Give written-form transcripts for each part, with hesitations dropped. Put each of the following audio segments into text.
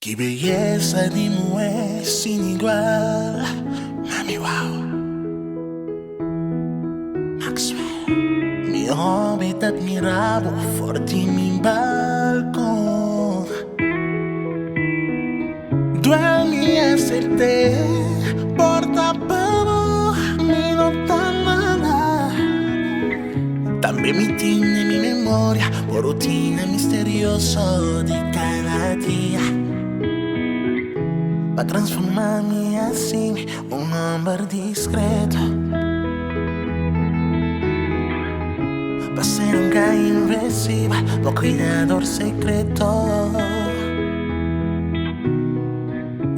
Qué belleza de mujer sin igual, mami, wow. Maxwell, mi hobbit admiravo forti in mi balcón. Duermi a te, porta pavo, mi nottamana. También mi tiene mi memoria, por rutina misterioso de cada día. Pa' transformarme así un hombre discreto, pa' ser un gay invisible o cuidador secreto.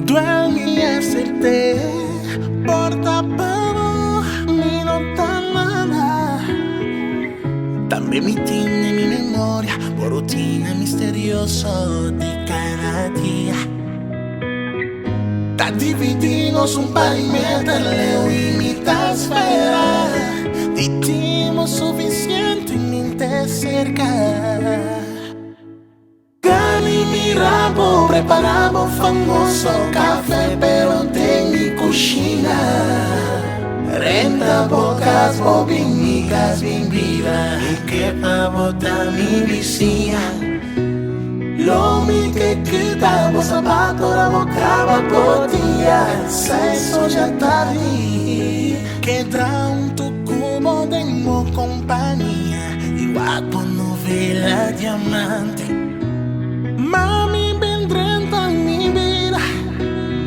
Duermi a te, porta pavo, mi nottamana. También mi tiene mi memoria, por rutina misterioso de cada día. Ta dividimos un pavimento leo y mitad esfera. Dimos suficientemente cerca. Cani mi rabo, preparamos famoso café, pero en mi cocina. Renta bocas, bobinigas, bien viva. Y que pa' botar mi vicia. Lo mi que quitaba sabato la bocava potia, sesso già tardi. Che tra un tu cubo demo compagnia, igual tu novela diamante. Mami ben 30 mi vida,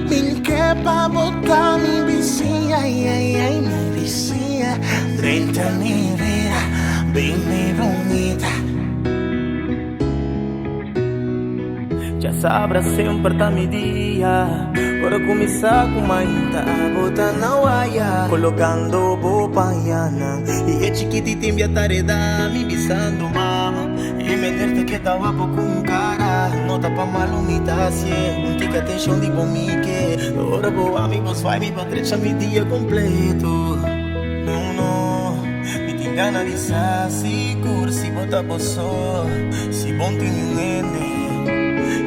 min che pa botar mi vicia, ai mi vicia. 30 mi vida, bem bonita. Já sabrá sempre tá mi dia. Para começar com ainda bota na waia, colocando bopa yana. E é chiquitita em minha tareda, me bisando mama. E menerte que tava pouco um cara, nota pra malumita se não tem atenção de bomique. Ora boa amigos vai me patrecha mi dia completo. Não, me tem gana de se cursi bota boçó, se bom tem nene.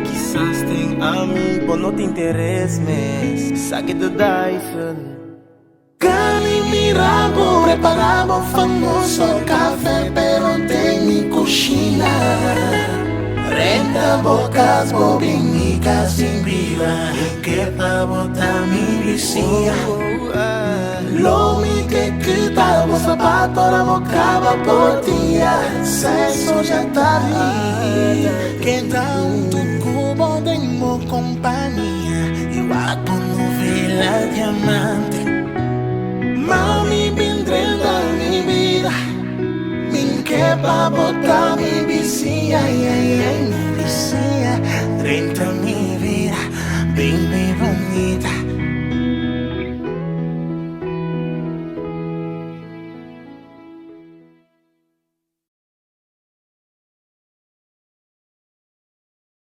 Quizás tem amigo, não te interesses. Saque do Dyson. Cani mi rabo, preparamos famoso café, pero en mi cocina. Renta bocas, bobinigas sin viva. Que pa' botar mi vicia. Lo mi que quitamos zapato, la bocava por día. Sesso già tardi. Que da un tu cubo demo compagnia, igual tu novela diamante. Mami ben 30 mi vida, min que pa' botar mi vicia, ai,